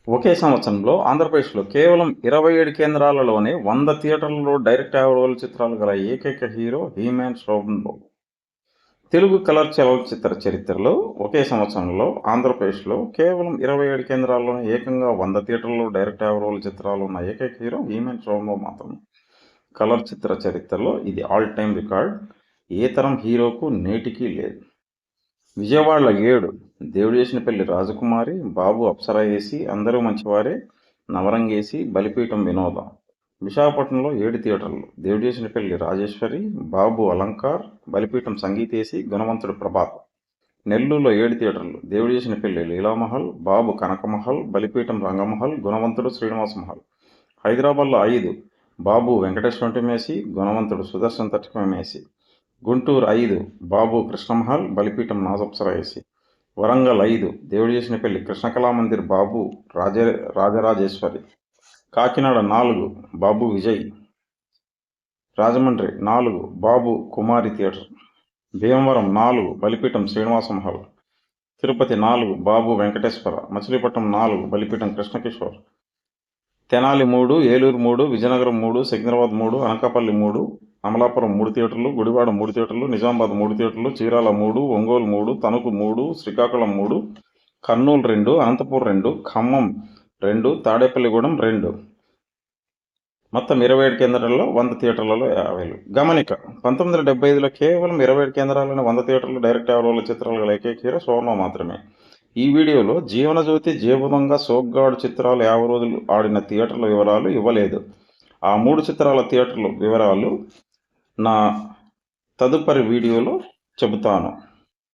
ఒకే సంవత్సరంలో ఆంధ్రప్రదేశ్లో కేవలం 27 కేంద్రాలలోనే 100 థియేటర్లలో డైరెక్ట్ అవైలబుల్ చిత్రాలు గల ఏకైక హీరో హీమ్యాన్ శోభన్ బాబు. తెలుగు కలర్ చలనచిత్ర చరిత్రలో ఒకే సంవత్సరంలో ఆంధ్రప్రదేశ్లో కేవలం 27 కేంద్రాల్లోనే ఏకంగా 100 థియేటర్లలో డైరెక్ట్ అవైలబుల్ చిత్రాలు ఉన్న ఏకైక హీరో హీమ్యాన్ శోభన్ బాబు మాత్రమే. కలర్ చిత్ర చరిత్రలో ఇది ఆల్ టైమ్ రికార్డ్. ఏ తరం హీరోకు నేటికీ లేదు. విజయవాడలో 7, దేవుడు చేసిన పెళ్లి రాజకుమారి, బాబు అప్సరా ఏసి, అందరూ మంచివారే, నవరంగేసి, బలిపీఠం వినోదం. విశాఖపట్నంలో 7 థియేటర్లు, దేవుడు చేసిన పెళ్లి రాజేశ్వరి, బాబు అలంకార్, బలిపీఠం సంగీతేసి, గుణవంతుడు ప్రభాత్. నెల్లూరులో 7 థియేటర్లు, దేవుడు చేసిన పెళ్లి లీలామహల్, బాబు కనకమహల్, బలిపీఠం రంగమహల్, గుణవంతుడు శ్రీనివాస మహల్. హైదరాబాద్లో 5, బాబు వెంకటేశ్వర మేసి, గుణవంతుడు సుదర్శన్ తటికమేసి. గుంటూరు 5, బాబు కృష్ణమహల్, బలిపీఠం నాజప్సరా ఏసి. వరంగల్ 5, దేవుడు చేసిన పెళ్లి కృష్ణకళామందిర్, బాబు రాజరాజేశ్వరి. కాకినాడ 4, బాబు విజయ్. రాజమండ్రి 4, బాబు కుమారి థియేటర్. భీమవరం 4, బలిపీఠం శ్రీనివాస మహల్. తిరుపతి 4, బాబు వెంకటేశ్వర. మచిలీపట్నం 4, బలిపీఠం కృష్ణకిషోర్. తెనాలి 3, ఏలూరు 3, విజయనగరం 3, సికింద్రాబాద్ 3, అనకాపల్లి 3, అమలాపురం 3 థియేటర్లు, గుడివాడ 3 థియేటర్లు, నిజామాబాద్ 3 థియేటర్లు, చీరాల 3, ఒంగోలు 3, తణుకు 3, శ్రీకాకుళం 3, కర్నూలు 2, అనంతపూర్ 2, ఖమ్మం 2, తాడేపల్లిగూడెం 2. మొత్తం 27 కేంద్రాల్లో 100 థియేటర్లలో 50. గమనిక, 1975లో కేవలం 27 కేంద్రాల్లోని 100 థియేటర్లు డైరెక్ట్ అవైలబుల్ చిత్రాలు గల ఏకైక హీరో శోభన్ మాత్రమే. ఈ వీడియోలో జీవనజ్యోతి, జేబుదొంగ, సోగ్గాడు చిత్రాలు 50 రోజులు ఆడిన థియేటర్ల వివరాలు ఇవ్వలేదు. ఆ 3 చిత్రాల థియేటర్ల వివరాలు నా తదుపరి వీడియోలో చెబుతాను.